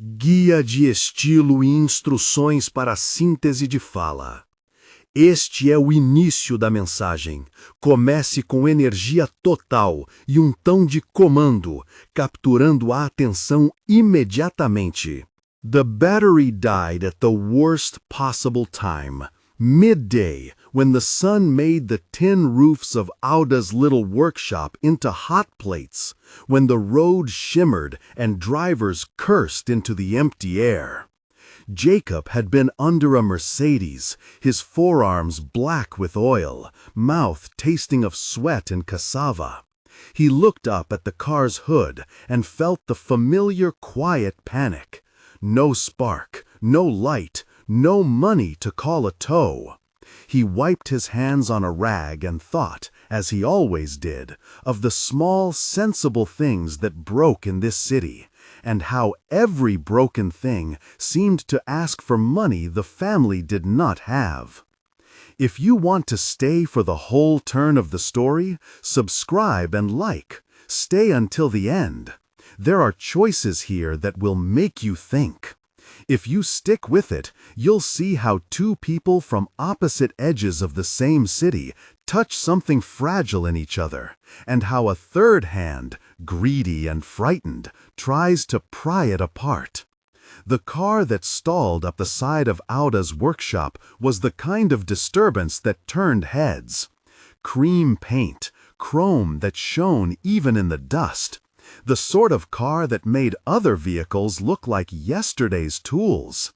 Guia de estilo e instruções para a síntese de fala. Este é o início da mensagem. Comece com energia total e um tom de comando, capturando a atenção imediatamente. The battery died at the worst possible time. Midday, when the sun made the tin roofs of Auda's little workshop into hot plates, when the road shimmered and drivers cursed into the empty air. Jacob had been under a Mercedes, his forearms black with oil, mouth tasting of sweat and cassava. He looked up at the car's hood and felt the familiar quiet panic. No spark, no light, no money to call a tow. He wiped his hands on a rag and thought, as he always did, of the small, sensible things that broke in this city, and how every broken thing seemed to ask for money the family did not have. If you want to stay for the whole turn of the story, subscribe and like. Stay until the end. There are choices here that will make you think. If you stick with it, you'll see how two people from opposite edges of the same city touch something fragile in each other, and how a third hand, greedy and frightened, tries to pry it apart. The car that stalled up the side of Auda's workshop was the kind of disturbance that turned heads. Cream paint, chrome that shone even in the dust. The sort of car that made other vehicles look like yesterday's tools.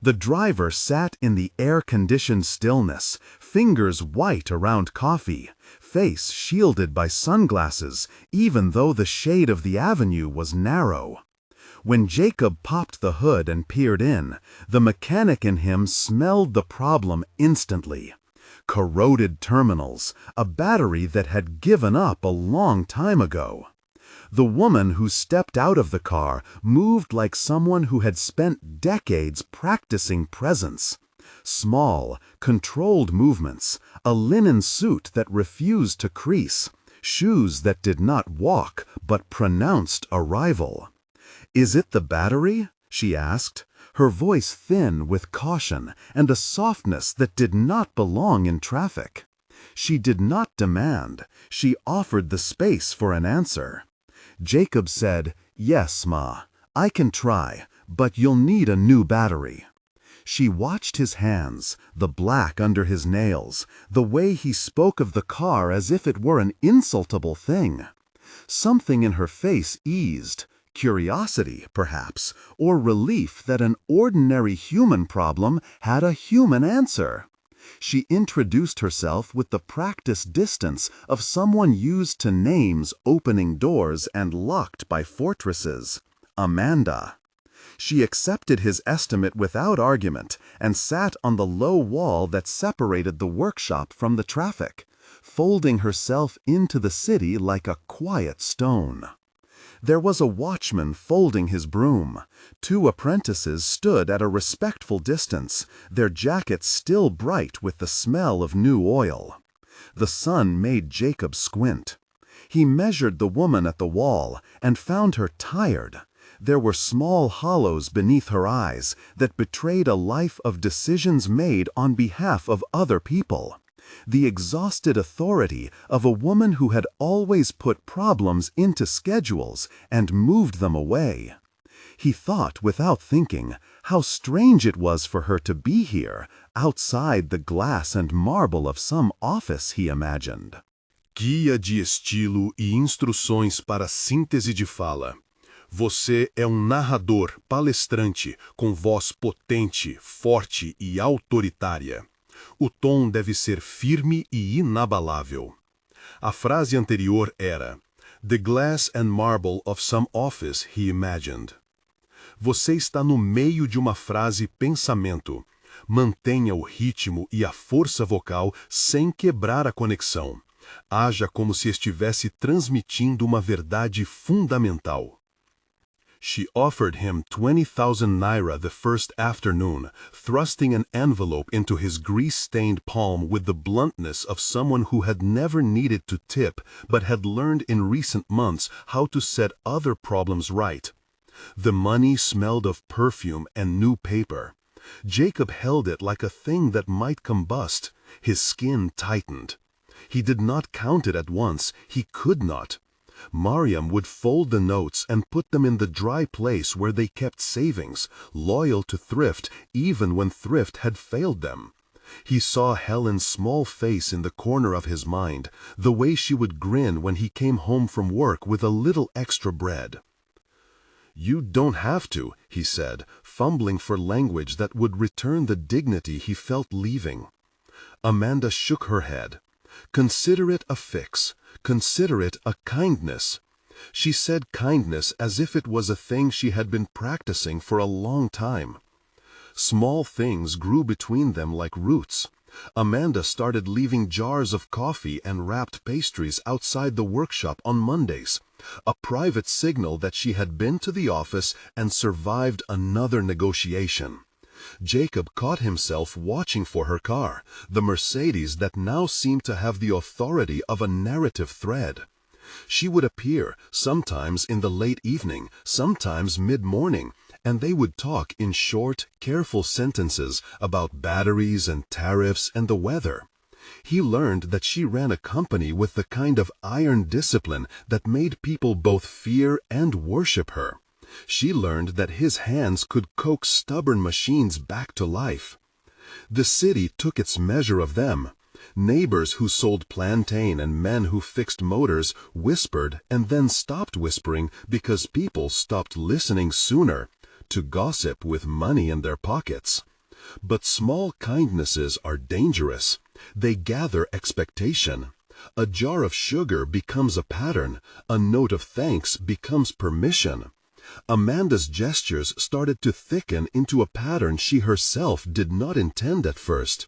The driver sat in the air-conditioned stillness, fingers white around coffee, face shielded by sunglasses, even though the shade of the avenue was narrow. When Jacob popped the hood and peered in, the mechanic in him smelled the problem instantly. Corroded terminals, a battery that had given up a long time ago. The woman who stepped out of the car moved like someone who had spent decades practicing presence. Small, controlled movements, a linen suit that refused to crease, shoes that did not walk but pronounced arrival. "Is it the battery?" she asked, her voice thin with caution and a softness that did not belong in traffic. She did not demand, she offered the space for an answer. Jacob said, "Yes, Ma, I can try, but you'll need a new battery." She watched his hands, the black under his nails, the way he spoke of the car as if it were an insultable thing. Something in her face eased, curiosity, perhaps, or relief that an ordinary human problem had a human answer. She introduced herself with the practiced distance of someone used to names opening doors and locked by fortresses. Amanda. She accepted his estimate without argument and sat on the low wall that separated the workshop from the traffic, folding herself into the city like a quiet stone. There was a watchman folding his broom. Two apprentices stood at a respectful distance, their jackets still bright with the smell of new oil. The sun made Jacob squint. He measured the woman at the wall and found her tired. There were small hollows beneath her eyes that betrayed a life of decisions made on behalf of other people. The exhausted authority of a woman who had always put problems into schedules and moved them away. He thought without thinking how strange it was for her to be here, outside the glass and marble of some office he imagined. Guia de estilo e instruções para síntese de fala. Você é narrador, palestrante, com voz potente, forte e autoritária. O tom deve ser firme e inabalável. A frase anterior era "The glass and marble of some office he imagined." Você está no meio de uma frase pensamento. Mantenha o ritmo e a força vocal sem quebrar a conexão. Haja como se estivesse transmitindo uma verdade fundamental. She offered him 20,000 naira the first afternoon, thrusting an envelope into his grease-stained palm with the bluntness of someone who had never needed to tip but had learned in recent months how to set other problems right. The money smelled of perfume and new paper. Jacob held it like a thing that might combust. His skin tightened. He did not count it at once. He could not. Mariam would fold the notes and put them in the dry place where they kept savings, loyal to thrift even when thrift had failed them. He saw Helen's small face in the corner of his mind, the way she would grin when he came home from work with a little extra bread. "You don't have to," he said, fumbling for language that would return the dignity he felt leaving. Amanda shook her head. "Consider it a fix. Consider it a kindness." She said kindness as if it was a thing she had been practicing for a long time. Small things grew between them like roots. Amanda started leaving jars of coffee and wrapped pastries outside the workshop on Mondays, a private signal that she had been to the office and survived another negotiation. Jacob caught himself watching for her car, the Mercedes that now seemed to have the authority of a narrative thread. She would appear, sometimes in the late evening, sometimes mid-morning, and they would talk in short, careful sentences about batteries and tariffs and the weather. He learned that she ran a company with the kind of iron discipline that made people both fear and worship her. She learned that his hands could coax stubborn machines back to life. The city took its measure of them. Neighbors who sold plantain and men who fixed motors whispered and then stopped whispering because people stopped listening sooner, to gossip with money in their pockets. But small kindnesses are dangerous. They gather expectation. A jar of sugar becomes a pattern. A note of thanks becomes permission. Amanda's gestures started to thicken into a pattern she herself did not intend at first.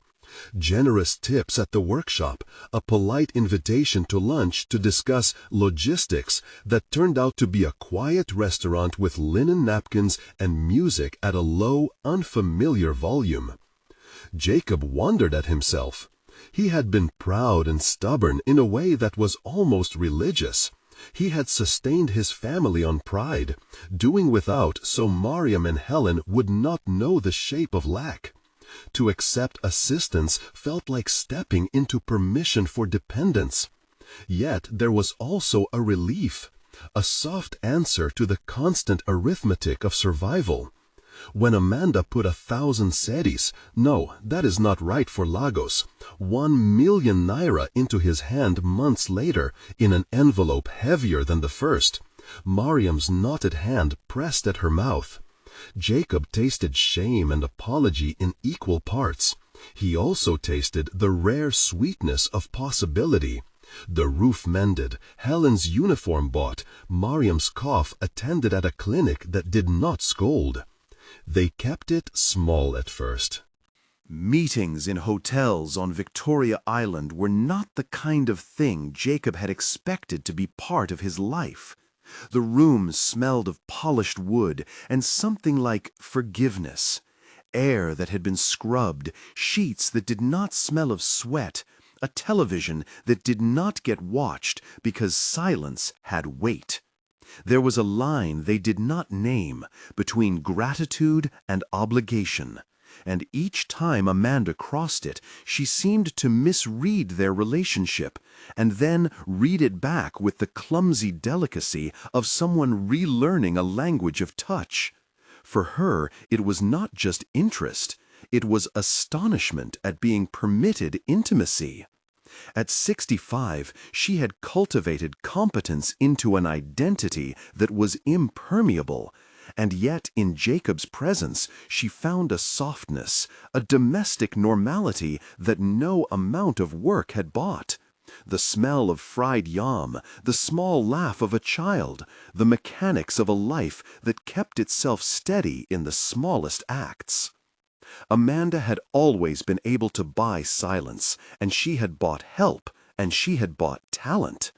Generous tips at the workshop, a polite invitation to lunch to discuss logistics that turned out to be a quiet restaurant with linen napkins and music at a low, unfamiliar volume. Jacob wondered at himself. He had been proud and stubborn in a way that was almost religious. He had sustained his family on pride, doing without so Mariam and Helen would not know the shape of lack. To accept assistance felt like stepping into permission for dependence. Yet there was also a relief, a soft answer to the constant arithmetic of survival. When Amanda put 1,000 cedis, no, that is not right for Lagos, 1,000,000 naira into his hand months later in an envelope heavier than the first, Mariam's knotted hand pressed at her mouth. Jacob tasted shame and apology in equal parts. He also tasted the rare sweetness of possibility. The roof mended, Helen's uniform bought, Mariam's cough attended at a clinic that did not scold. They kept it small at first. Meetings in hotels on Victoria Island were not the kind of thing Jacob had expected to be part of his life. The rooms smelled of polished wood and something like forgiveness, air that had been scrubbed, sheets that did not smell of sweat, a television that did not get watched because silence had weight. There was a line they did not name between gratitude and obligation, and each time Amanda crossed it, she seemed to misread their relationship, and then read it back with the clumsy delicacy of someone relearning a language of touch. For her, it was not just interest, it was astonishment at being permitted intimacy. At 65, she had cultivated competence into an identity that was impermeable, and yet in Jacob's presence she found a softness, a domestic normality that no amount of work had bought. The smell of fried yam, the small laugh of a child, the mechanics of a life that kept itself steady in the smallest acts. Amanda had always been able to buy silence, and she had bought help, and she had bought talent.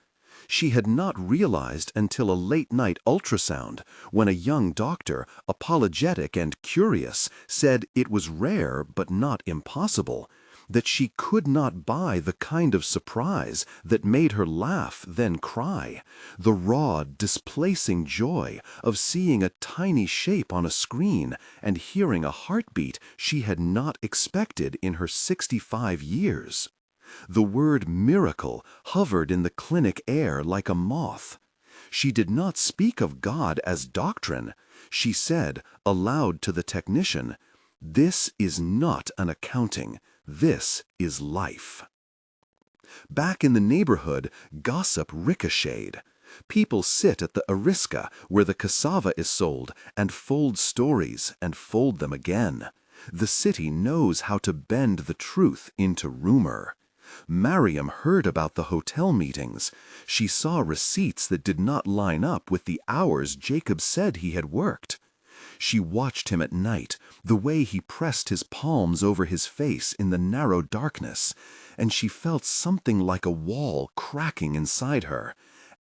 She had not realized until a late-night ultrasound, when a young doctor, apologetic and curious, said it was rare but not impossible, that she could not buy the kind of surprise that made her laugh then cry, the raw, displacing joy of seeing a tiny shape on a screen and hearing a heartbeat she had not expected in her 65 years. The word miracle hovered in the clinic air like a moth. She did not speak of God as doctrine. She said, aloud to the technician, "This is not an accounting. This is life." Back in the neighborhood, gossip ricocheted. People sit at the Ariska, where the cassava is sold, and fold stories and fold them again. The city knows how to bend the truth into rumor. Mariam heard about the hotel meetings. She saw receipts that did not line up with the hours Jacob said he had worked. She watched him at night, the way he pressed his palms over his face in the narrow darkness, and she felt something like a wall cracking inside her.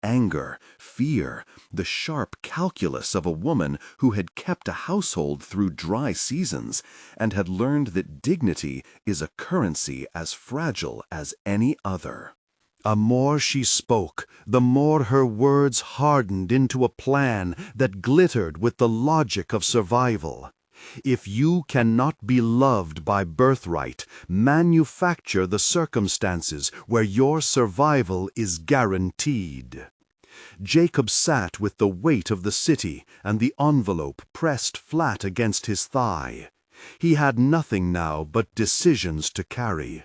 Anger, fear, the sharp calculus of a woman who had kept a household through dry seasons and had learned that dignity is a currency as fragile as any other. The more she spoke, the more her words hardened into a plan that glittered with the logic of survival. If you cannot be loved by birthright, manufacture the circumstances where your survival is guaranteed. Jacob sat with the weight of the city and the envelope pressed flat against his thigh. He had nothing now but decisions to carry.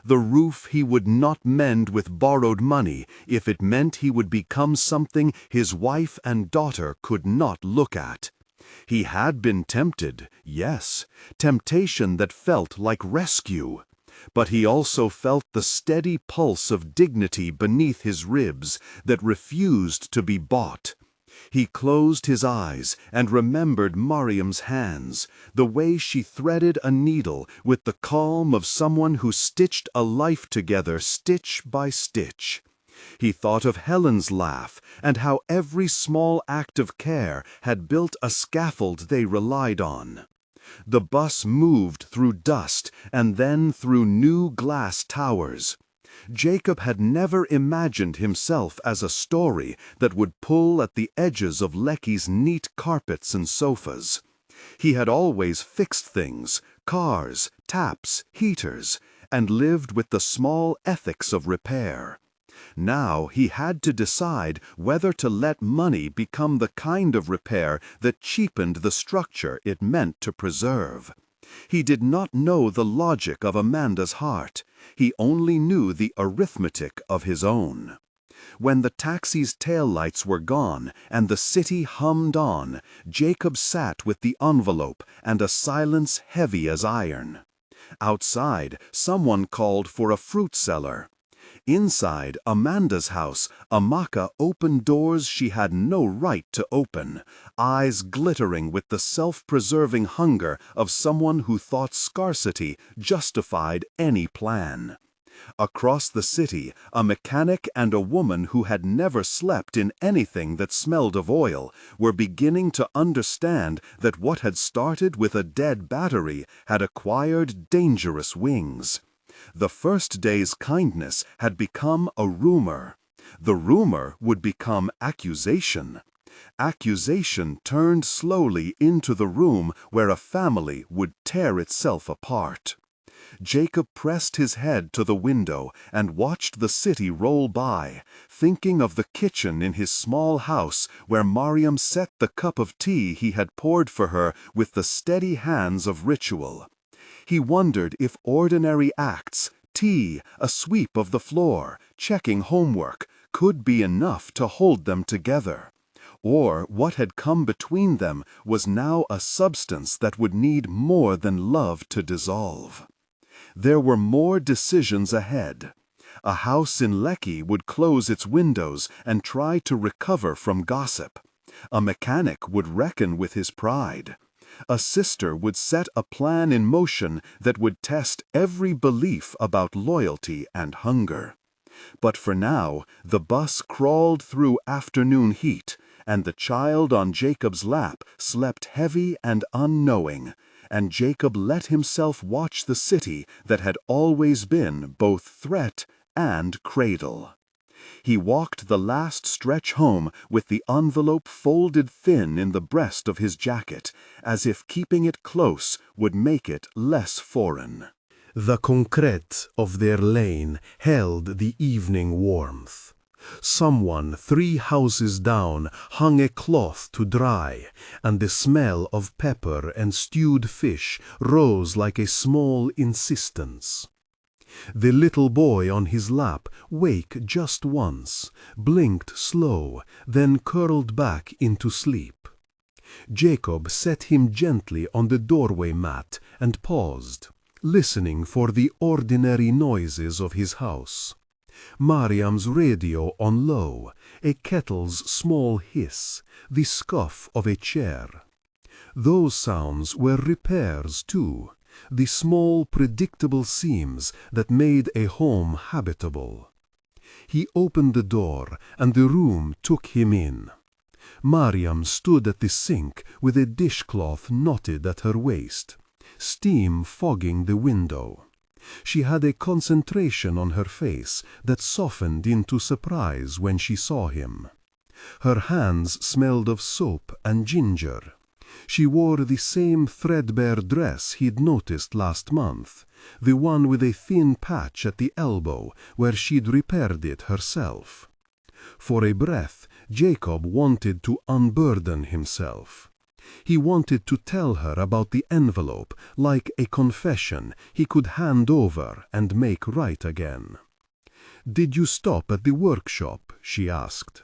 The roof he would not mend with borrowed money if it meant he would become something his wife and daughter could not look at. He had been tempted, yes, temptation that felt like rescue. But he also felt the steady pulse of dignity beneath his ribs that refused to be bought. He closed his eyes and remembered Mariam's hands, the way she threaded a needle with the calm of someone who stitched a life together stitch by stitch. He thought of Helen's laugh and how every small act of care had built a scaffold they relied on. The bus moved through dust and then through new glass towers. Jacob had never imagined himself as a story that would pull at the edges of Lecky's neat carpets and sofas. He had always fixed things, cars, taps, heaters, and lived with the small ethics of repair. Now he had to decide whether to let money become the kind of repair that cheapened the structure it meant to preserve. He did not know the logic of Amanda's heart. He only knew the arithmetic of his own. When the taxi's taillights were gone and the city hummed on, Jacob sat with the envelope and a silence heavy as iron. Outside, someone called for a fruit seller. Inside Amanda's house, Amaka opened doors she had no right to open, eyes glittering with the self-preserving hunger of someone who thought scarcity justified any plan. Across the city, a mechanic and a woman who had never slept in anything that smelled of oil were beginning to understand that what had started with a dead battery had acquired dangerous wings. The first day's kindness had become a rumor. The rumor would become accusation. Accusation turned slowly into the room where a family would tear itself apart. Jacob pressed his head to the window and watched the city roll by, thinking of the kitchen in his small house where Mariam set the cup of tea he had poured for her with the steady hands of ritual. He wondered if ordinary acts, tea, a sweep of the floor, checking homework, could be enough to hold them together. Or what had come between them was now a substance that would need more than love to dissolve. There were more decisions ahead. A house in Lecky would close its windows and try to recover from gossip. A mechanic would reckon with his pride. A sister would set a plan in motion that would test every belief about loyalty and hunger. But for now, the bus crawled through afternoon heat, And the child on Jacob's lap slept heavy and unknowing, and Jacob let himself watch the city that had always been both threat and cradle. He walked the last stretch home with the envelope folded thin in the breast of his jacket, as if keeping it close would make it less foreign. The concrete of their lane held the evening warmth. Someone 3 houses down hung a cloth to dry, and the smell of pepper and stewed fish rose like a small insistence. The little boy on his lap waked just once, blinked slow, then curled back into sleep. Jacob set him gently on the doorway mat and paused, listening for the ordinary noises of his house. Mariam's radio on low, a kettle's small hiss, the scuff of a chair. Those sounds were repairs too, the small predictable seams that made a home habitable. He opened the door, and the room took him in. Mariam stood at the sink with a dishcloth knotted at her waist, steam fogging the window. She had a concentration on her face that softened into surprise when she saw him. Her hands smelled of soap and ginger. She wore the same threadbare dress he'd noticed last month, the one with a thin patch at the elbow where she'd repaired it herself. For a breath, Jacob wanted to unburden himself. He wanted to tell her about the envelope, like a confession he could hand over and make right again. "Did you stop at the workshop?" she asked.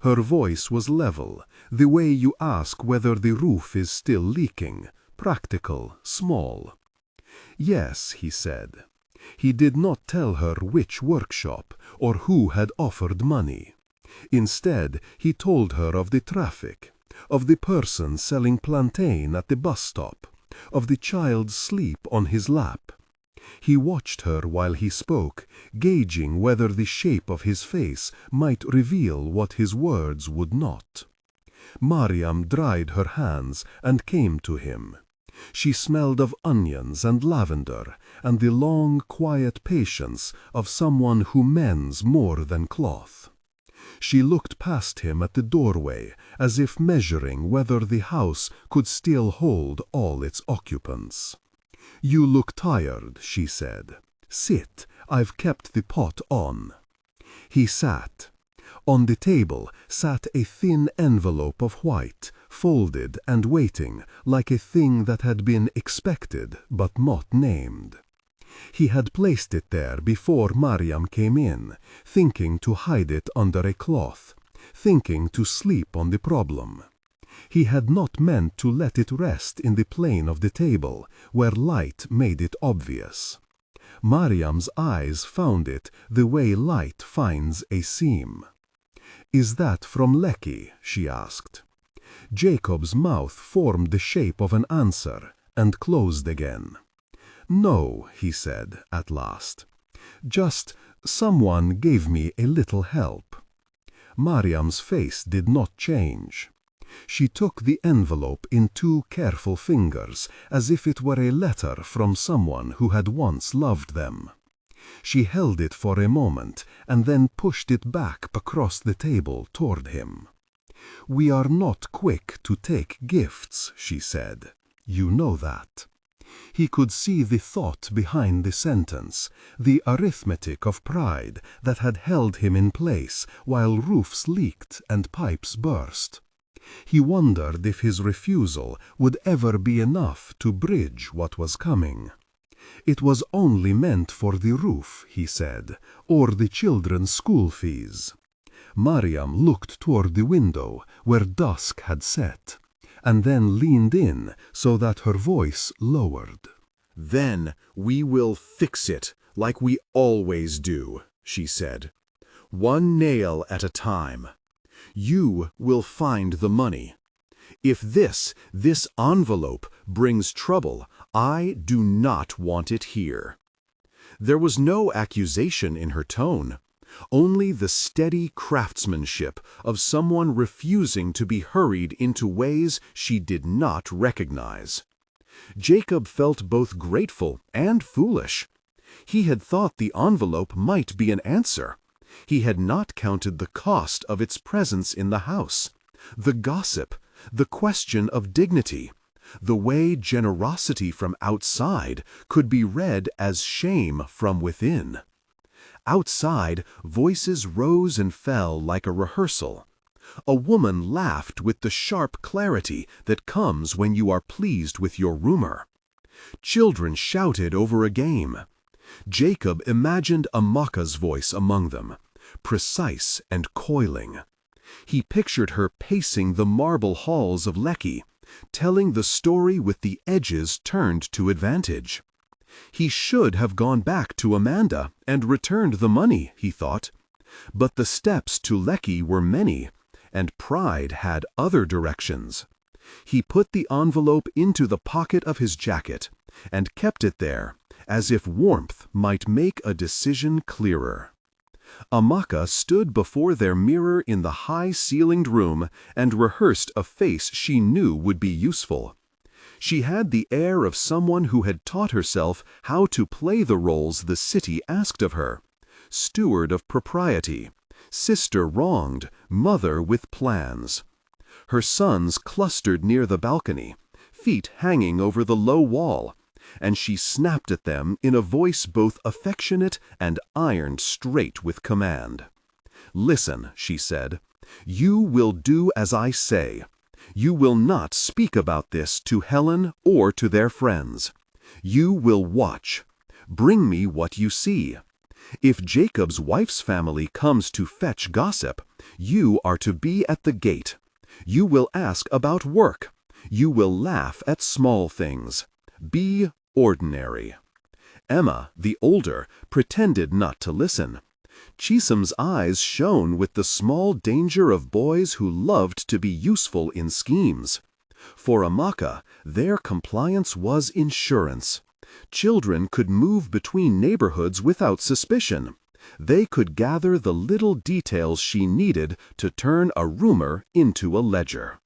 Her voice was level, the way you ask whether the roof is still leaking, practical, small. "Yes," he said. He did not tell her which workshop or who had offered money. Instead, he told her of the traffic, of the person selling plantain at the bus stop, of the child's sleep on his lap. He watched her while he spoke, gauging whether the shape of his face might reveal what his words would not. Mariam dried her hands and came to him. She smelled of onions and lavender, and the long, quiet patience of someone who mends more than cloth. She looked past him at the doorway, as if measuring whether the house could still hold all its occupants. "You look tired," she said. "Sit, I've kept the pot on." He sat. On the table sat a thin envelope of white, folded and waiting, like a thing that had been expected but not named. He had placed it there before Mariam came in, thinking to hide it under a cloth, thinking to sleep on the problem. He had not meant to let it rest in the plane of the table, where light made it obvious. Mariam's eyes found it the way light finds a seam. "Is that from Lecky?" she asked. Jacob's mouth formed the shape of an answer and closed again. "No," he said at last. "Just someone gave me a little help." Mariam's face did not change. She took the envelope in 2 careful fingers, as if it were a letter from someone who had once loved them. She held it for a moment, and then pushed it back across the table toward him. "We are not quick to take gifts," she said. "You know that." He could see the thought behind the sentence, the arithmetic of pride that had held him in place while roofs leaked and pipes burst. He wondered if his refusal would ever be enough to bridge what was coming. It was only meant for the roof, he said, or the children's school fees. Mariam looked toward the window where dusk had set, and then leaned in so that her voice lowered. "Then we will fix it like we always do," she said. "One nail at a time. You will find the money. If this envelope brings trouble, I do not want it here." There was no accusation in her tone, Only the steady craftsmanship of someone refusing to be hurried into ways she did not recognize. Jacob felt both grateful and foolish. He had thought the envelope might be an answer. He had not counted the cost of its presence in the house, the gossip, the question of dignity, the way generosity from outside could be read as shame from within. Outside, voices rose and fell like a rehearsal. A woman laughed with the sharp clarity that comes when you are pleased with your rumor. Children shouted over a game. Jacob imagined Amaka's voice among them, precise and coiling. He pictured her pacing the marble halls of Lekki, telling the story with the edges turned to advantage. He should have gone back to Amanda and returned the money, he thought. But the steps to Lekki were many, and pride had other directions. He put the envelope into the pocket of his jacket and kept it there, as if warmth might make a decision clearer. Amaka stood before their mirror in the high-ceilinged room and rehearsed a face she knew would be useful. She had the air of someone who had taught herself how to play the roles the city asked of her: steward of propriety, sister wronged, mother with plans. Her sons clustered near the balcony, feet hanging over the low wall, and she snapped at them in a voice both affectionate and ironed straight with command. "Listen," she said, "you will do as I say. You will not speak about this to Helen or to their friends. You will watch. Bring me what you see. If Jacob's wife's family comes to fetch gossip, you are to be at the gate. You will ask about work. You will laugh at small things. Be ordinary." Emma, the older, pretended not to listen. Chisam's eyes shone with the small danger of boys who loved to be useful in schemes. For Amaka, their compliance was insurance. Children could move between neighborhoods without suspicion. They could gather the little details she needed to turn a rumor into a ledger.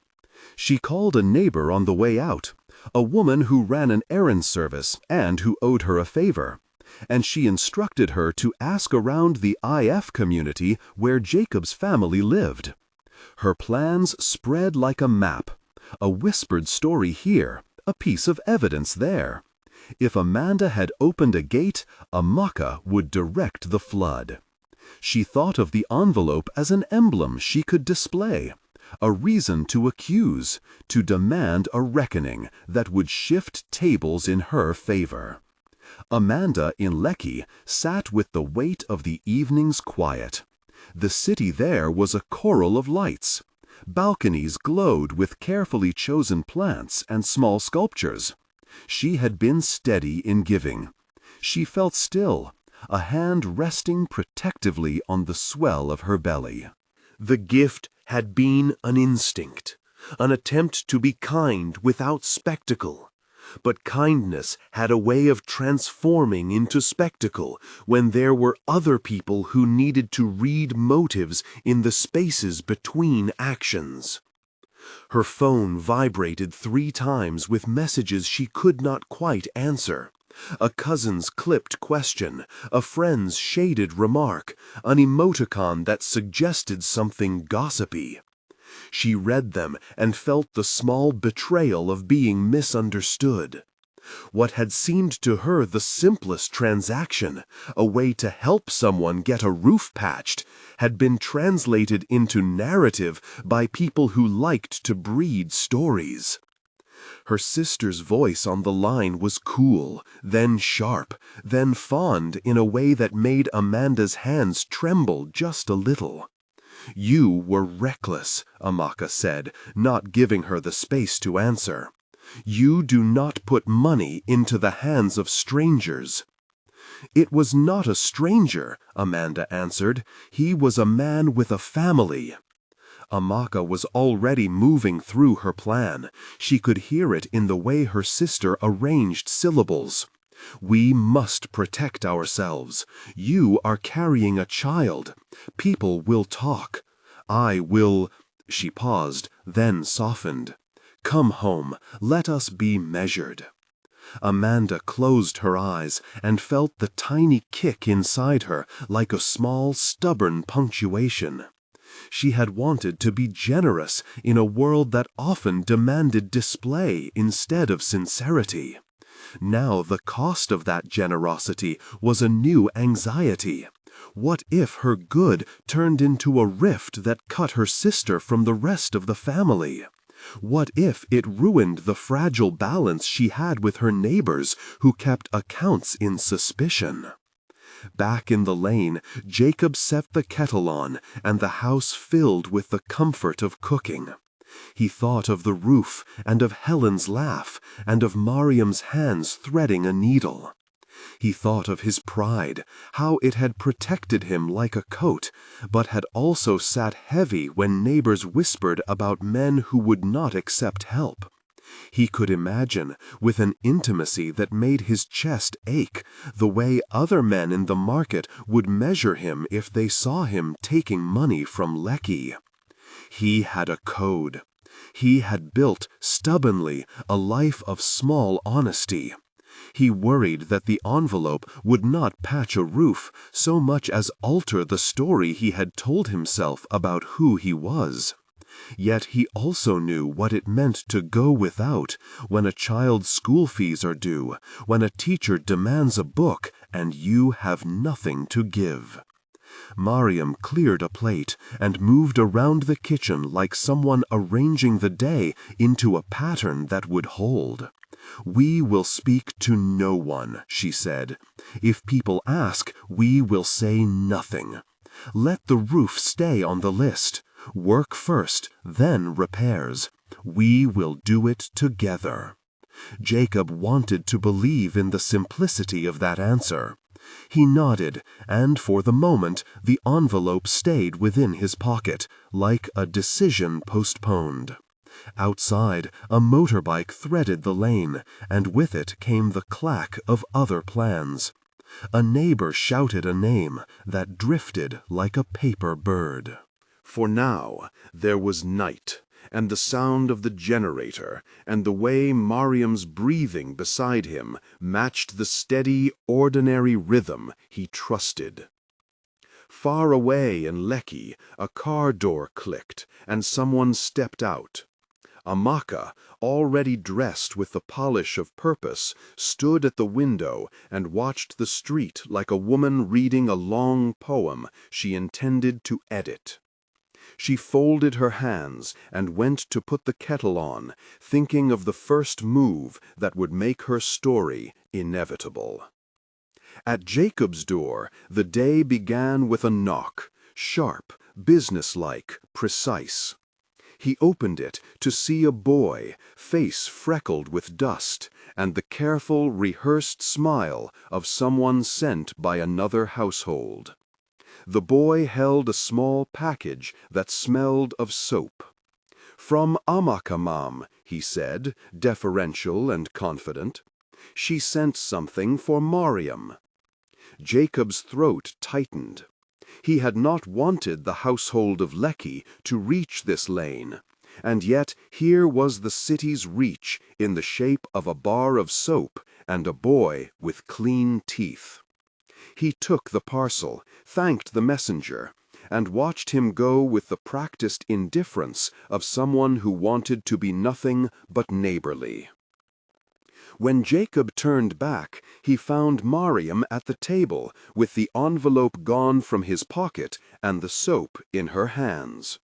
She called a neighbor on the way out, a woman who ran an errand service and who owed her a favor, and she instructed her to ask around the IF community where Jacob's family lived. Her plans spread like a map, a whispered story here, a piece of evidence there. If Amanda had opened a gate, Amaka would direct the flood. She thought of the envelope as an emblem she could display, a reason to accuse, to demand a reckoning that would shift tables in her favor. Amanda in Lekki sat with the weight of the evening's quiet. The city there was a coral of lights. Balconies glowed with carefully chosen plants and small sculptures. She had been steady in giving. She felt still, a hand resting protectively on the swell of her belly. The gift had been an instinct, an attempt to be kind without spectacle. But kindness had a way of transforming into spectacle when there were other people who needed to read motives in the spaces between actions. Her phone vibrated 3 times with messages she could not quite answer. A cousin's clipped question, a friend's shaded remark, an emoticon that suggested something gossipy. She read them and felt the small betrayal of being misunderstood. What had seemed to her the simplest transaction, a way to help someone get a roof patched, had been translated into narrative by people who liked to breed stories. Her sister's voice on the line was cool, then sharp, then fond in a way that made Amanda's hands tremble just a little. "You were reckless," Amaka said, not giving her the space to answer. "You do not put money into the hands of strangers." "It was not a stranger," Amanda answered. "He was a man with a family." Amaka was already moving through her plan. She could hear it in the way her sister arranged syllables. We must protect ourselves. You are carrying a child. People will talk. I will—" She paused, then softened. "Come home. Let us be measured." Amanda closed her eyes and felt the tiny kick inside her like a small, stubborn punctuation. She had wanted to be generous in a world that often demanded display instead of sincerity. Now the cost of that generosity was a new anxiety. What if her good turned into a rift that cut her sister from the rest of the family? What if it ruined the fragile balance she had with her neighbors who kept accounts in suspicion? Back in the lane, Jacob set the kettle on, and the house filled with the comfort of cooking. He thought of the roof, and of Helen's laugh, and of Mariam's hands threading a needle. He thought of his pride, how it had protected him like a coat, but had also sat heavy when neighbors whispered about men who would not accept help. He could imagine, with an intimacy that made his chest ache, the way other men in the market would measure him if they saw him taking money from Lecky. He had a code. He had built, stubbornly, a life of small honesty. He worried that the envelope would not patch a roof so much as alter the story he had told himself about who he was. Yet he also knew what it meant to go without when a child's school fees are due, when a teacher demands a book and you have nothing to give. Mariam cleared a plate and moved around the kitchen like someone arranging the day into a pattern that would hold. "We will speak to no one," she said. "If people ask, we will say nothing. Let the roof stay on the list. Work first, then repairs. We will do it together." Jacob wanted to believe in the simplicity of that answer. He nodded, and for the moment the envelope stayed within his pocket, like a decision postponed. Outside, a motorbike threaded the lane, and with it came the clack of other plans. A neighbor shouted a name that drifted like a paper bird. For now, there was night, and the sound of the generator, and the way Mariam's breathing beside him matched the steady, ordinary rhythm he trusted. Far away in Lecky, a car door clicked, and someone stepped out. Amaka, already dressed with the polish of purpose, stood at the window and watched the street like a woman reading a long poem she intended to edit. She folded her hands and went to put the kettle on, thinking of the first move that would make her story inevitable. At Jacob's door, the day began with a knock, sharp, businesslike, precise. He opened it to see a boy, face freckled with dust, and the careful, rehearsed smile of someone sent by another household. The boy held a small package that smelled of soap. "From Amaka, Mom," he said, deferential and confident. "She sent something for Mariam." Jacob's throat tightened. He had not wanted the household of Lecky to reach this lane, and yet here was the city's reach in the shape of a bar of soap and a boy with clean teeth. He took the parcel, thanked the messenger, and watched him go with the practiced indifference of someone who wanted to be nothing but neighborly. When Jacob turned back, he found Mariam at the table, with the envelope gone from his pocket and the soap in her hands.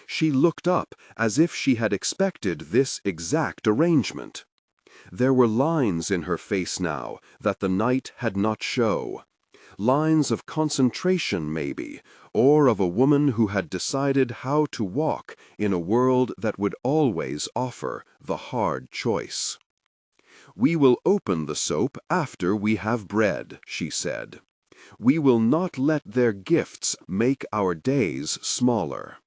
She looked up as if she had expected this exact arrangement. There were lines in her face now that the night had not shown. Lines of concentration, maybe, or of a woman who had decided how to walk in a world that would always offer the hard choice. "We will open the soap after we have bread," she said. "We will not let their gifts make our days smaller."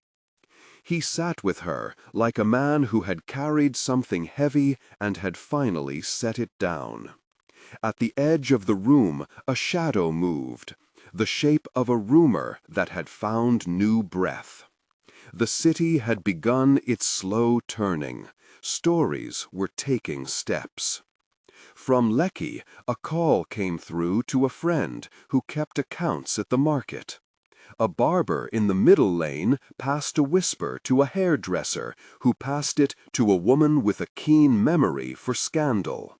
He sat with her like a man who had carried something heavy and had finally set it down. At the edge of the room, a shadow moved, the shape of a rumor that had found new breath. The city had begun its slow turning. Stories were taking steps. From Lecky, a call came through to a friend who kept accounts at the market. A barber in the middle lane passed a whisper to a hairdresser who passed it to a woman with a keen memory for scandal.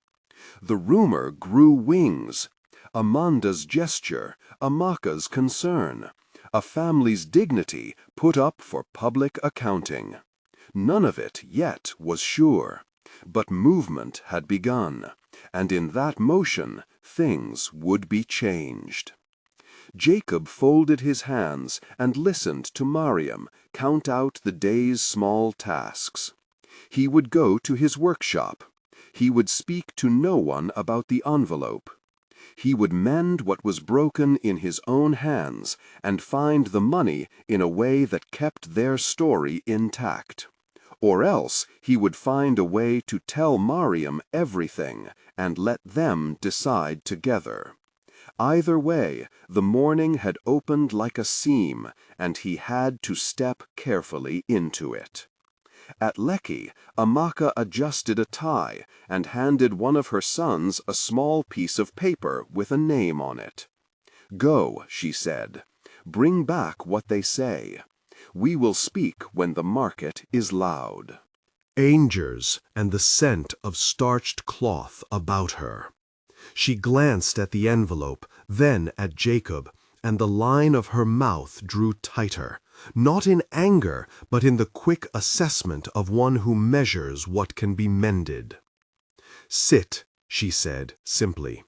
The rumor grew wings. Amanda's gesture, Amaka's concern, a family's dignity put up for public accounting. None of it yet was sure, but movement had begun, and in that motion things would be changed. Jacob folded his hands and listened to Mariam count out the day's small tasks. He would go to his workshop. He would speak to no one about the envelope. He would mend what was broken in his own hands and find the money in a way that kept their story intact. Or else he would find a way to tell Mariam everything and let them decide together. Either way, the morning had opened like a seam, and he had to step carefully into it. At Lecky, Amaka adjusted a tie and handed one of her sons a small piece of paper with a name on it. "Go," she said. "Bring back what they say. We will speak when the market is loud." Angers and the scent of starched cloth about her. She glanced at the envelope, then at Jacob, and the line of her mouth drew tighter, not in anger, but in the quick assessment of one who measures what can be mended. "Sit," she said simply,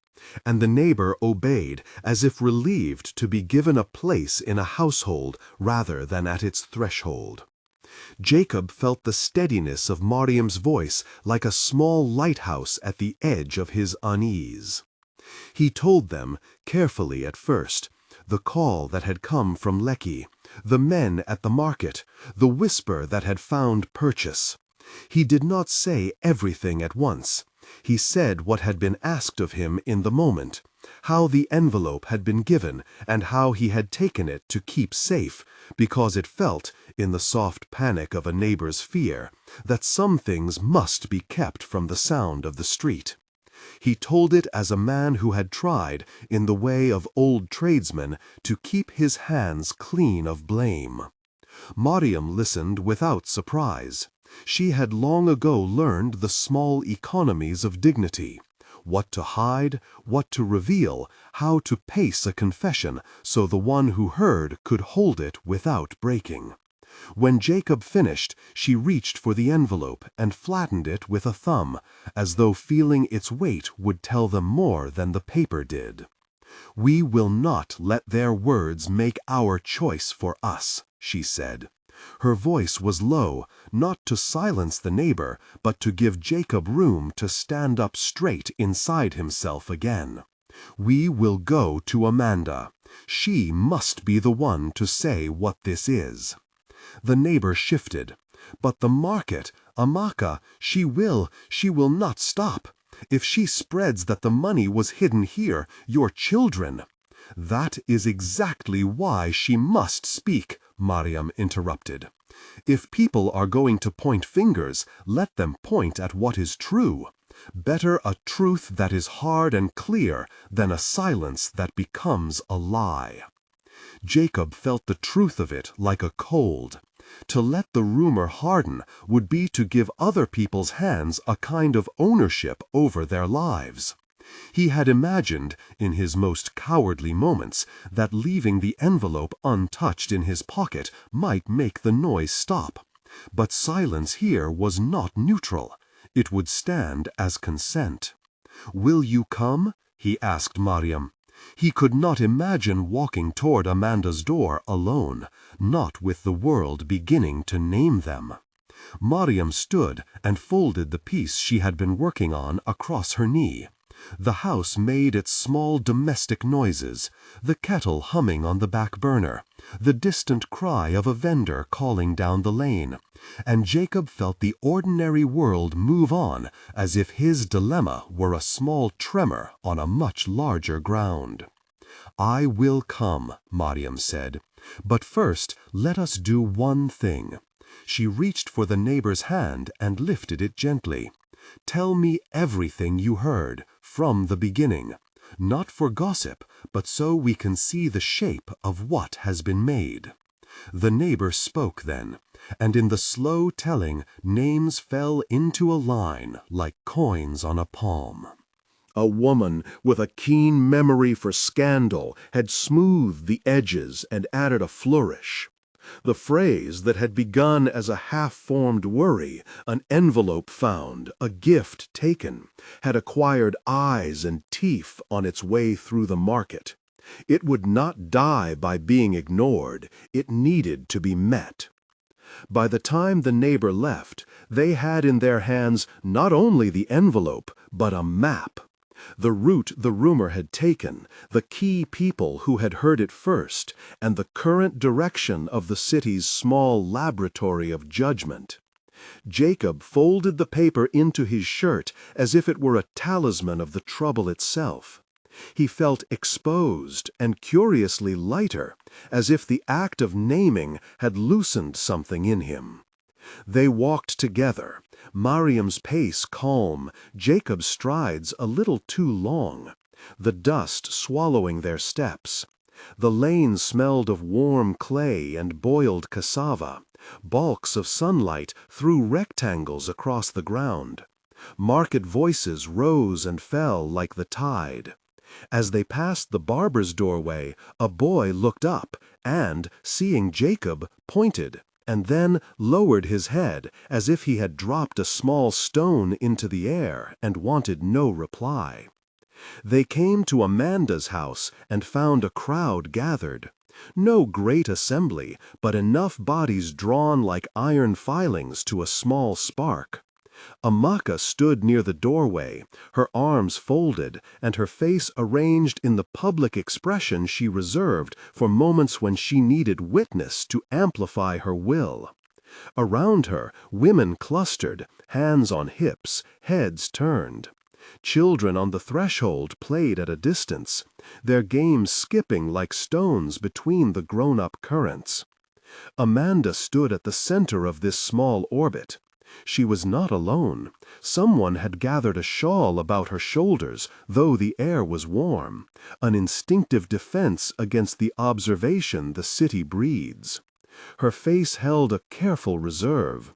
and the neighbor obeyed as if relieved to be given a place in a household rather than at its threshold. Jacob felt the steadiness of Mariam's voice like a small lighthouse at the edge of his unease. He told them, carefully at first, the call that had come from Lecky, the men at the market, the whisper that had found purchase. He did not say everything at once. He said what had been asked of him in the moment, how the envelope had been given and how he had taken it to keep safe, because it felt, in the soft panic of a neighbor's fear, that some things must be kept from the sound of the street. He told it as a man who had tried, in the way of old tradesmen, to keep his hands clean of blame. Mariam listened without surprise. She had long ago learned the small economies of dignity, what to hide, what to reveal, how to pace a confession so the one who heard could hold it without breaking. When Jacob finished, she reached for the envelope and flattened it with a thumb, as though feeling its weight would tell them more than the paper did. "We will not let their words make our choice for us," she said. Her voice was low, not to silence the neighbor, but to give Jacob room to stand up straight inside himself again. "We will go to Amanda. She must be the one to say what this is." The neighbor shifted. "But the market, Amaka, she will not stop. If she spreads that the money was hidden here, your children—" "That is exactly why she must speak," Mariam interrupted. "If people are going to point fingers, let them point at what is true. Better a truth that is hard and clear than a silence that becomes a lie." Jacob felt the truth of it like a cold. To let the rumor harden would be to give other people's hands a kind of ownership over their lives. He had imagined, in his most cowardly moments, that leaving the envelope untouched in his pocket might make the noise stop. But silence here was not neutral. It would stand as consent. "Will you come?" he asked Mariam. He could not imagine walking toward Amanda's door alone, not with the world beginning to name them. Mariam stood and folded the piece she had been working on across her knee. The house made its small domestic noises, the kettle humming on the back burner, the distant cry of a vendor calling down the lane, and Jacob felt the ordinary world move on as if his dilemma were a small tremor on a much larger ground. "I will come," Mariam said, "but first let us do one thing." She reached for the neighbor's hand and lifted it gently. "Tell me everything you heard, from the beginning, not for gossip, but so we can see the shape of what has been made." The neighbor spoke then, and in the slow telling, names fell into a line like coins on a palm. A woman with a keen memory for scandal had smoothed the edges and added a flourish. The phrase that had begun as a half-formed worry, an envelope found, a gift taken, had acquired eyes and teeth on its way through the market. It would not die by being ignored. It needed to be met. By the time the neighbor left, they had in their hands not only the envelope, but a map. The route the rumor had taken, the key people who had heard it first, and the current direction of the city's small laboratory of judgment. Jacob folded the paper into his shirt as if it were a talisman of the trouble itself. He felt exposed and curiously lighter, as if the act of naming had loosened something in him. They walked together, Mariam's pace calm, Jacob's strides a little too long, the dust swallowing their steps. The lane smelled of warm clay and boiled cassava. Balks of sunlight threw rectangles across the ground. Market voices rose and fell like the tide. As they passed the barber's doorway, a boy looked up and, seeing Jacob, pointed, and then lowered his head as if he had dropped a small stone into the air and wanted no reply. They came to Amanda's house and found a crowd gathered. No great assembly, but enough bodies drawn like iron filings to a small spark. Amaka stood near the doorway, her arms folded and her face arranged in the public expression she reserved for moments when she needed witness to amplify her will. Around her, women clustered, hands on hips, heads turned. Children on the threshold played at a distance, their games skipping like stones between the grown-up currents. Amanda stood at the center of this small orbit. She was not alone. Someone had gathered a shawl about her shoulders, though the air was warm, an instinctive defense against the observation the city breeds. Her face held a careful reserve.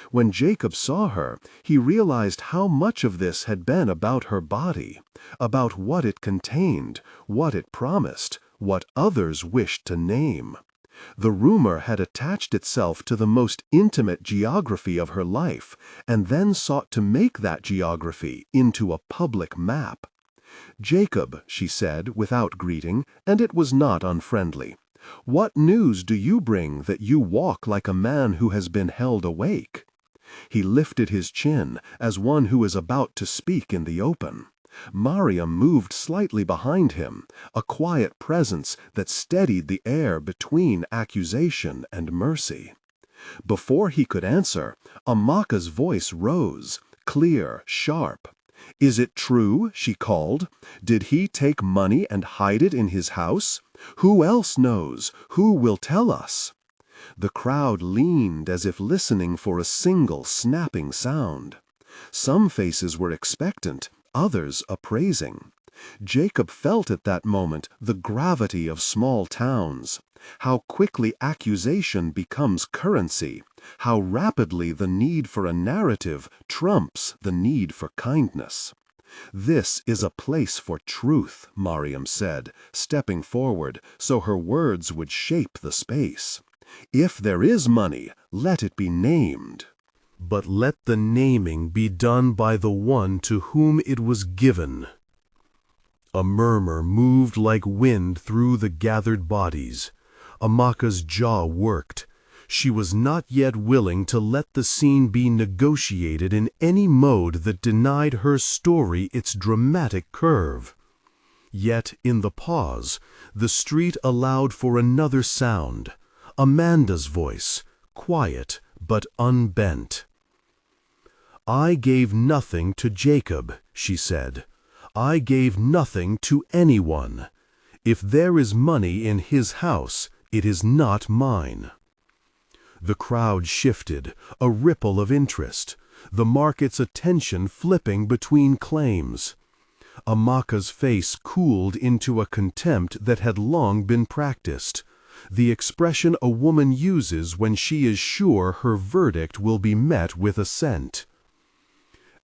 When Jacob saw her, he realized how much of this had been about her body, about what it contained, what it promised, what others wished to name. The rumor had attached itself to the most intimate geography of her life, and then sought to make that geography into a public map. "Jacob," she said, without greeting, and it was not unfriendly, "what news do you bring that you walk like a man who has been held awake?" He lifted his chin, as one who is about to speak in the open. Mariam moved slightly behind him, a quiet presence that steadied the air between accusation and mercy. Before he could answer, Amaka's voice rose, clear, sharp. "Is it true?" she called. "Did he take money and hide it in his house? Who else knows? Who will tell us?" The crowd leaned as if listening for a single snapping sound. Some faces were expectant, others appraising. Jacob felt at that moment the gravity of small towns, how quickly accusation becomes currency, how rapidly the need for a narrative trumps the need for kindness. "This is a place for truth," Mariam said, stepping forward so her words would shape the space. "If there is money, let it be named. But let the naming be done by the one to whom it was given." A murmur moved like wind through the gathered bodies. Amaka's jaw worked. She was not yet willing to let the scene be negotiated in any mode that denied her story its dramatic curve. Yet, in the pause, the street allowed for another sound, Amanda's voice, quiet but unbent. "I gave nothing to Jacob," she said. "I gave nothing to anyone. If there is money in his house, it is not mine." The crowd shifted, a ripple of interest, the market's attention flipping between claims. Amaka's face cooled into a contempt that had long been practiced, the expression a woman uses when she is sure her verdict will be met with assent.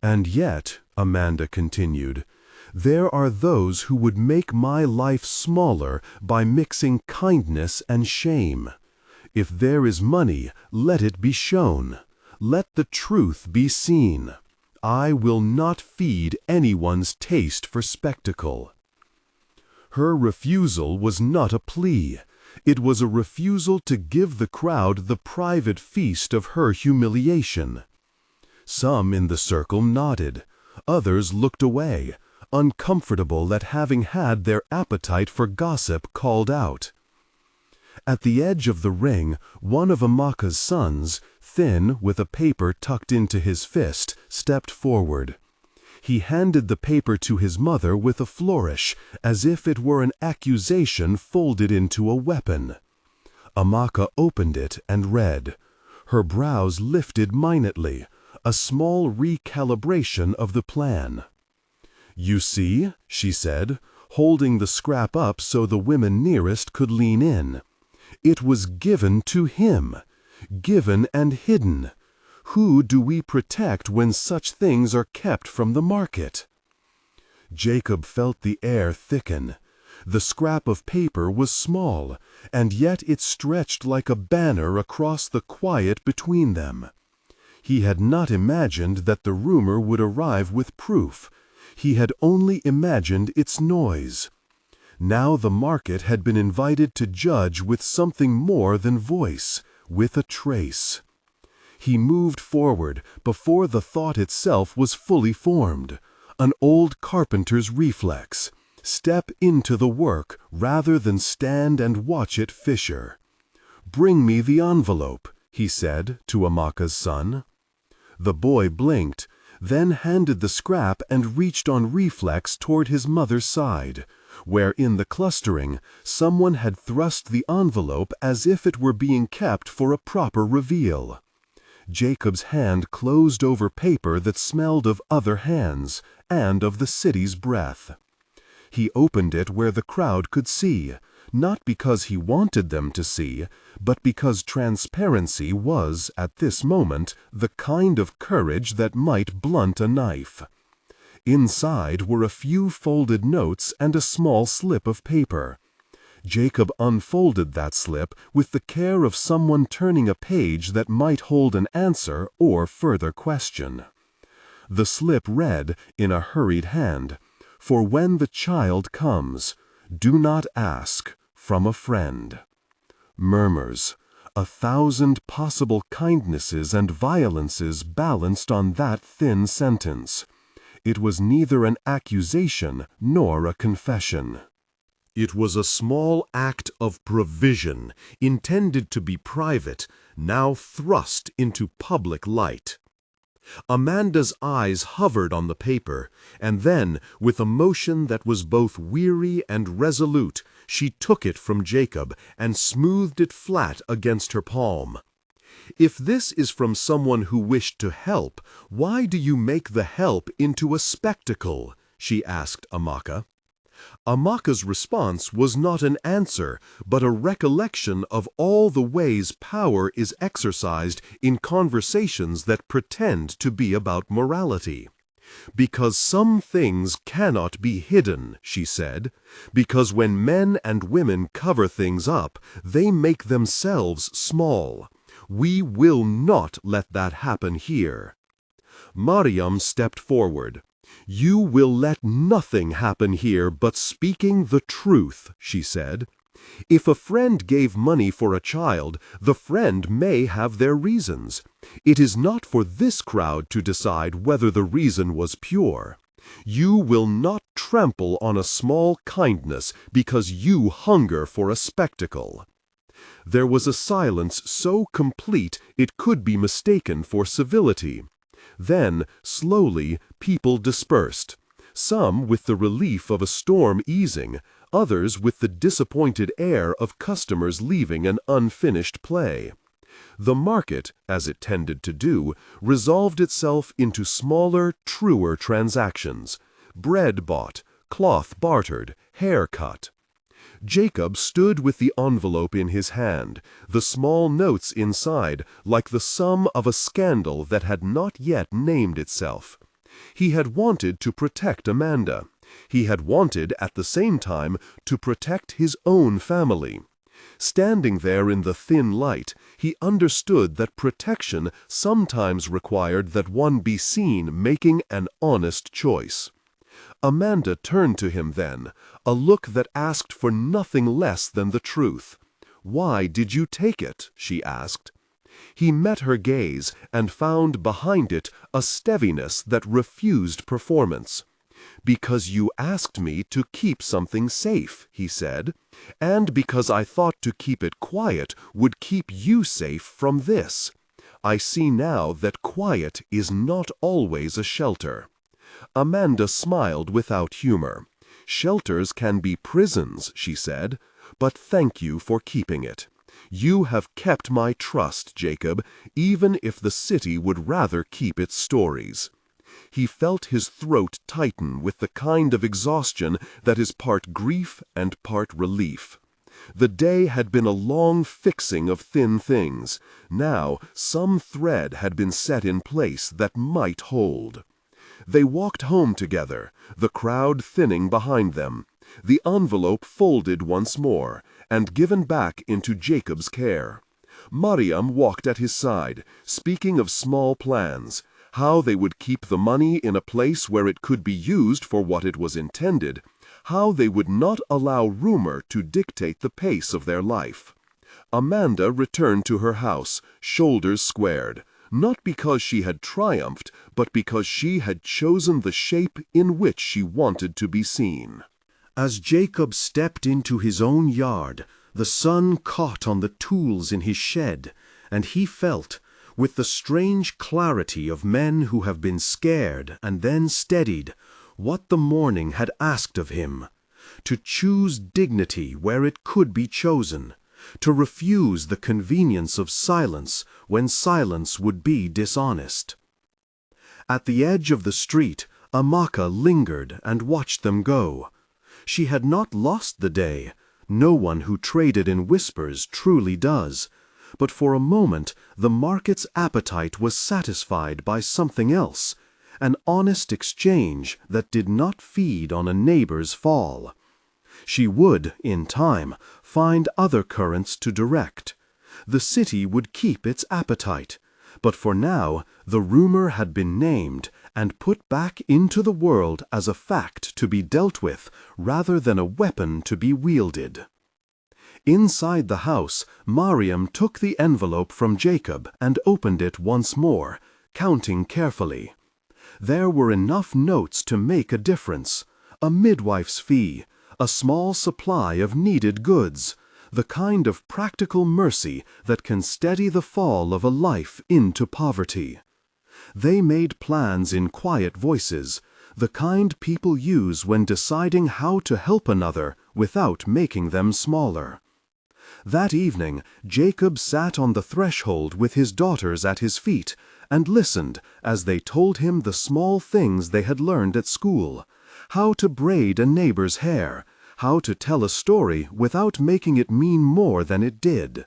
"And yet," Amanda continued, "there are those who would make my life smaller by mixing kindness and shame. If there is money, let it be shown. Let the truth be seen. I will not feed anyone's taste for spectacle." Her refusal was not a plea. It was a refusal to give the crowd the private feast of her humiliation. Some in the circle nodded. Others looked away, uncomfortable at having had their appetite for gossip called out. At the edge of the ring, one of Amaka's sons, thin, with a paper tucked into his fist, stepped forward. He handed the paper to his mother with a flourish, as if it were an accusation folded into a weapon. Amaka opened it and read. Her brows lifted minutely, a small recalibration of the plan. "You see," she said, holding the scrap up so the women nearest could lean in. "It was given to him, given and hidden. Who do we protect when such things are kept from the market?" Jacob felt the air thicken. The scrap of paper was small, and yet it stretched like a banner across the quiet between them. He had not imagined that the rumor would arrive with proof. He had only imagined its noise. Now the market had been invited to judge with something more than voice, with a trace. He moved forward before the thought itself was fully formed, an old carpenter's reflex. Step into the work rather than stand and watch it fissure. "Bring me the envelope," he said to Amaka's son. The boy blinked, then handed the scrap and reached on reflex toward his mother's side, where in the clustering someone had thrust the envelope as if it were being kept for a proper reveal. Jacob's hand closed over paper that smelled of other hands and of the city's breath. He opened it where the crowd could see, not because he wanted them to see, but because transparency was, at this moment, the kind of courage that might blunt a knife. Inside were a few folded notes and a small slip of paper. Jacob unfolded that slip with the care of someone turning a page that might hold an answer or further question. The slip read, in a hurried hand, "For when the child comes, do not ask, from a friend." Murmurs, 1,000 possible kindnesses and violences balanced on that thin sentence. It was neither an accusation nor a confession. It was a small act of provision, intended to be private, now thrust into public light. Amanda's eyes hovered on the paper, and then, with a motion that was both weary and resolute, she took it from Jacob and smoothed it flat against her palm. "If this is from someone who wished to help, why do you make the help into a spectacle?" she asked Amaka. Amaka's response was not an answer, but a recollection of all the ways power is exercised in conversations that pretend to be about morality. "Because some things cannot be hidden," she said, "because when men and women cover things up, they make themselves small. We will not let that happen here." Mariam stepped forward. "You will let nothing happen here but speaking the truth," she said. If a friend gave money for a child, the friend may have their reasons. It is not for this crowd to decide whether the reason was pure. You will not trample on a small kindness because you hunger for a spectacle. There was a silence so complete it could be mistaken for civility. Then, slowly, people dispersed. Some with the relief of a storm easing, others with the disappointed air of customers leaving an unfinished play. The market, as it tended to do, resolved itself into smaller, truer transactions. Bread bought, cloth bartered, hair cut. Jacob stood with the envelope in his hand, the small notes inside like the sum of a scandal that had not yet named itself. He had wanted to protect Amanda. He had wanted, at the same time, to protect his own family. Standing there in the thin light, he understood that protection sometimes required that one be seen making an honest choice. Amanda turned to him then, a look that asked for nothing less than the truth. "Why did you take it?" she asked. He met her gaze and found behind it a steadiness that refused performance. "Because you asked me to keep something safe," he said, "and because I thought to keep it quiet would keep you safe from this. I see now that quiet is not always a shelter." Amanda smiled without humor. "Shelters can be prisons," she said, "but thank you for keeping it. You have kept my trust, Jacob, even if the city would rather keep its stories." He felt his throat tighten with the kind of exhaustion that is part grief and part relief. The day had been a long fixing of thin things. Now some thread had been set in place that might hold. They walked home together, the crowd thinning behind them, the envelope folded once more, and given back into Jacob's care. Mariam walked at his side, speaking of small plans, how they would keep the money in a place where it could be used for what it was intended, how they would not allow rumor to dictate the pace of their life. Amanda returned to her house, shoulders squared, not because she had triumphed, but because she had chosen the shape in which she wanted to be seen. As Jacob stepped into his own yard, the sun caught on the tools in his shed, and he felt, with the strange clarity of men who have been scared and then steadied, what the morning had asked of him: to choose dignity where it could be chosen, to refuse the convenience of silence when silence would be dishonest. At the edge of the street, Amaka lingered and watched them go. She had not lost the day. No one who traded in whispers truly does. But for a moment the market's appetite was satisfied by something else, an honest exchange that did not feed on a neighbor's fall. She would, in time, find other currents to direct. The city would keep its appetite, but for now the rumor had been named and put back into the world as a fact to be dealt with rather than a weapon to be wielded. Inside the house, Mariam took the envelope from Jacob and opened it once more, counting carefully. There were enough notes to make a difference: a midwife's fee, a small supply of needed goods, the kind of practical mercy that can steady the fall of a life into poverty. They made plans in quiet voices, the kind people use when deciding how to help another without making them smaller. That evening, Jacob sat on the threshold with his daughters at his feet and listened as they told him the small things they had learned at school: how to braid a neighbor's hair, how to tell a story without making it mean more than it did.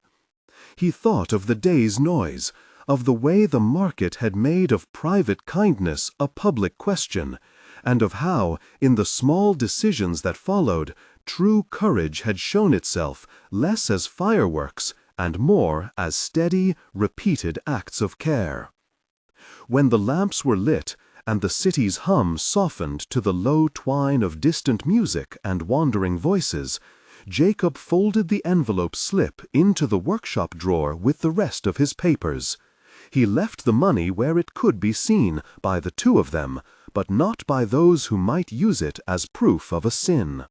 He thought of the day's noise, of the way the market had made of private kindness a public question, and of how, in the small decisions that followed, true courage had shown itself less as fireworks and more as steady, repeated acts of care. When the lamps were lit and the city's hum softened to the low twine of distant music and wandering voices, Jacob folded the envelope slip into the workshop drawer with the rest of his papers. He left the money where it could be seen by the two of them, but not by those who might use it as proof of a sin.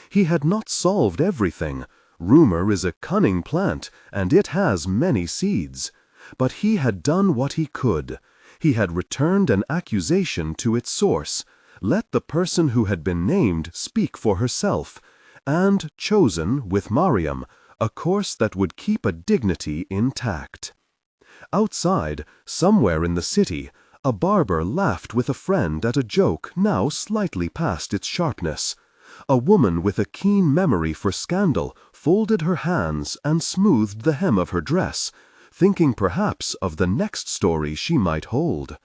He had not solved everything. Rumor is a cunning plant, and it has many seeds. But he had done what he could. He had returned an accusation to its source, let the person who had been named speak for herself, and chosen, with Mariam, a course that would keep a dignity intact. Outside, somewhere in the city, a barber laughed with a friend at a joke now slightly past its sharpness. A woman with a keen memory for scandal folded her hands and smoothed the hem of her dress, thinking perhaps of the next story she might hold.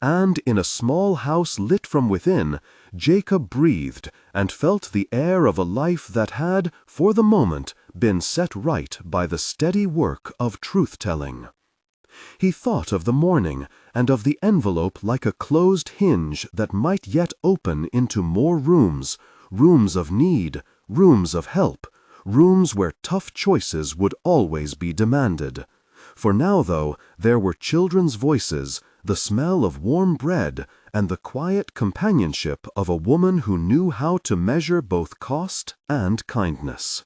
And in a small house lit from within, Jacob breathed and felt the air of a life that had, for the moment, been set right by the steady work of truth-telling. He thought of the morning and of the envelope like a closed hinge that might yet open into more rooms, rooms of need, rooms of help, rooms where tough choices would always be demanded. For now, though, there were children's voices, the smell of warm bread, and the quiet companionship of a woman who knew how to measure both cost and kindness.